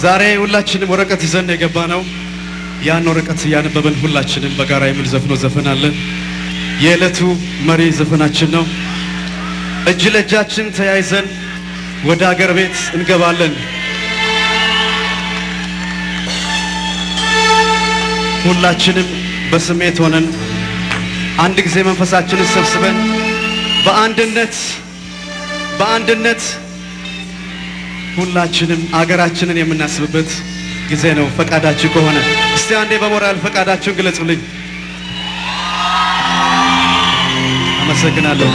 ዛሬ ሁላችንም ወረቀት ይዘን የገባነው ያን ወረቀት ያነበበን ሁላችንም በጋራ የምንዘፍነው ዘፈን አለ። የዕለቱ መሪ ዘፈናችን ነው። እጅ ለእጃችን ተያይዘን ወደ አገር ቤት እንገባለን። ሁላችንም በስሜት ሆነን አንድ ጊዜ መንፈሳችንን ሰብስበን በአንድነት ሁላችንም አገራችንን የምናስብበት ጊዜ ነው። ፈቃዳችሁ ከሆነ እስቲ አንዴ በሞራል ፈቃዳችሁን ግለጹልኝ። አመሰግናለሁ።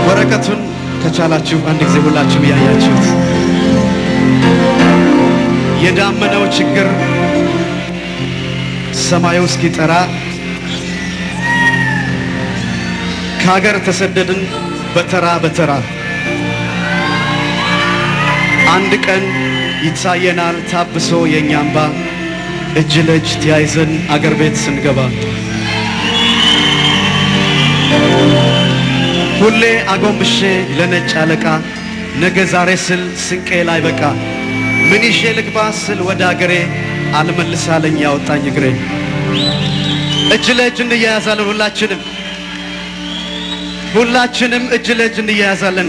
ወረቀቱን ከቻላችሁ አንድ ጊዜ ሁላችሁ ያያችሁት የዳመናው ችግር ሰማዩ እስኪጠራ ከሀገር ተሰደድን በተራ አንድ ቀን ይታየናል ታብሶ የኛ እንባ እጅ ለእጅ ተያይዘን አገር ቤት ስንገባ ሁሌ አጎንብሼ ለነጭ አለቃ ነገ ዛሬ ስል ስንቄ ላይ በቃ ምን ይዤ ልግባ ስል ወደ አገሬ አልመልሳለኝ ያወጣኝ እግሬ። እጅ ለእጅ እንያያዛለን ሁላችንም እጅ ለእጅ እንያያዛለን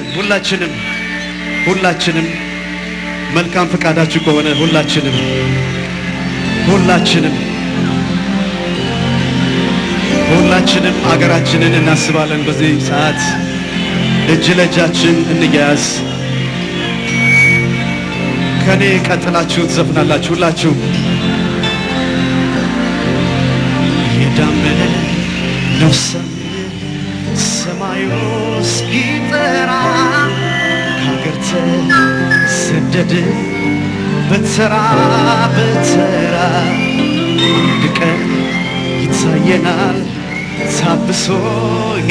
ሁላችንም መልካም ፈቃዳችሁ ከሆነ ሁላችንም አገራችንን እናስባለን። በዚህ ሰዓት እጅ ለእጃችን እንያያዝ። ከኔ ቀጥላችሁ ትዘፍናላችሁ ሁላችሁ። የዳመነ ነው ሰማዩ እስኪጠራ ከሀገር ተሰደድን በተራ አንድ ቀን ይታየናል ታብሶ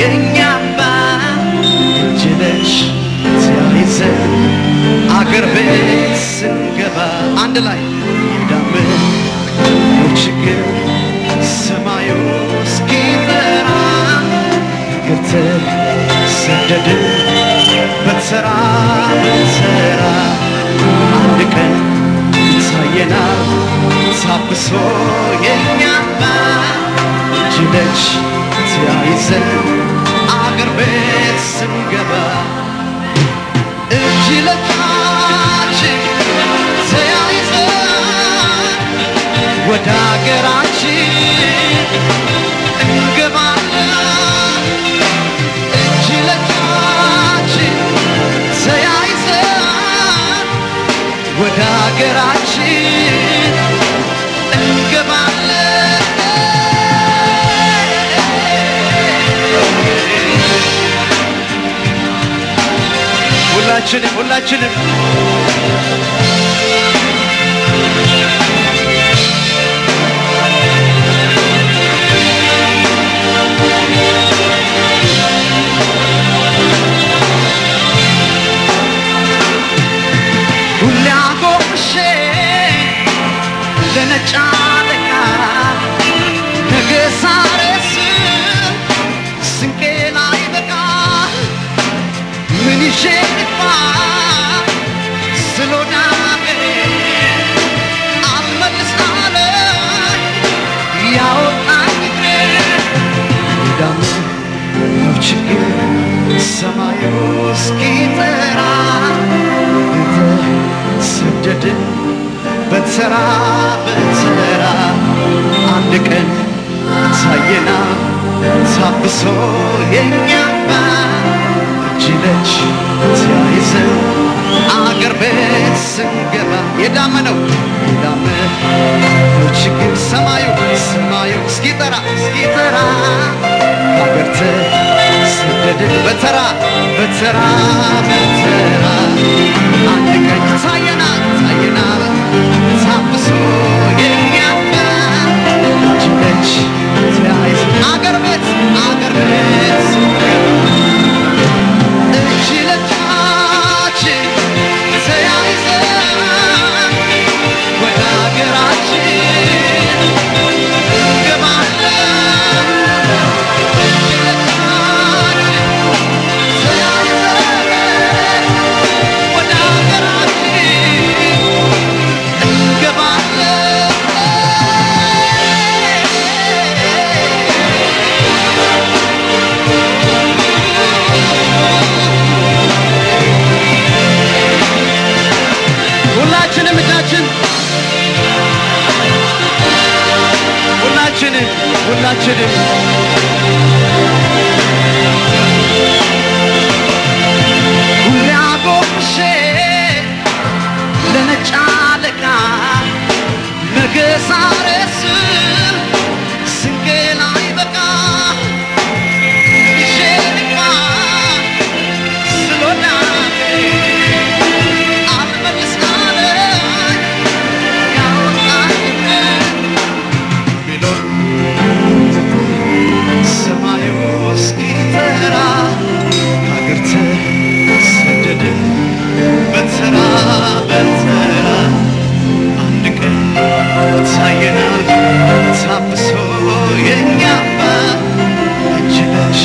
የኛ እንባ እጅ ለእጅ ተያይዘን አገር ቤት ስንገባ አንድ ላይ የዳመናው ችግር ሰማዩ እስኪጠራ ከሀገር ተሰደድን በተራ አንድ ቀን ይታየናል ታብሶ የኛ እንባ እጅ ለእጅ ተያይዘን አገር ቤት ስንገባ እጅ ለእጃችን ተያይዘን ወደ አገራችን እንገባለን። እጅ ለእጃችን ተያይዘን ወደ አገራችን እንገባለን። ሁላችንም ሁሌ አጎንብሼ ለነጭ አለቃ ነገ ዛሬ ስል ስንቄ ላይ በቃ ምን ይዤ ልግባ ስል ወደ አገሬ አልመልሳለኝ ያወጣኝ እግሬ። የዳመናው ችግር ሰማዩ እስኪጠራ ተሰደድን በተራ አንድ ቀን ይታየናል ታብሶ የኛ እንባ እጅ ለእጅ ተያይዘን አገር ቤት ስንገባ የዳመናው ችግር ሰማዩ እስኪጠራ አገር ተሰደድን በተራ አንድ ቀን ይታየናል ታብሶ የኛ እንባ እጅ ለእጅ ተያይዘን አገር ቤት ስንገባ እጅ ለእጃችን ተያይዘን ወደ አገራችን እንገባለን። ተሰደደ በተራ አንድ ቀን ታየናል ታብሶ የኛማ እጅ ለእጅ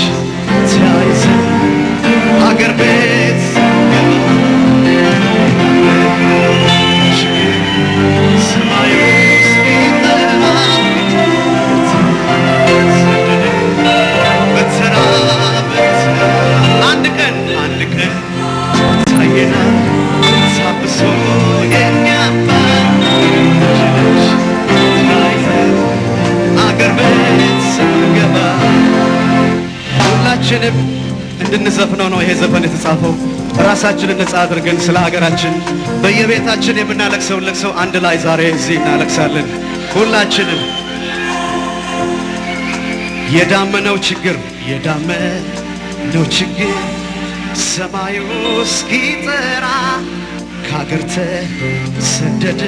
ተያይዘን አገር ቤት ሁላችንም እንድንዘፍነው ነው ይሄ ዘፈን የተጻፈው ራሳችንን ነፃ አድርገን ስለ ሀገራችን በየቤታችን የምናለቅሰው ለቅሰው አንድ ላይ ዛሬ እዚህ እናለቅሳለን ሁላችንም የዳመነው ችግር ሰማዩ እስኪጠራ ከሀገር ተሰደደ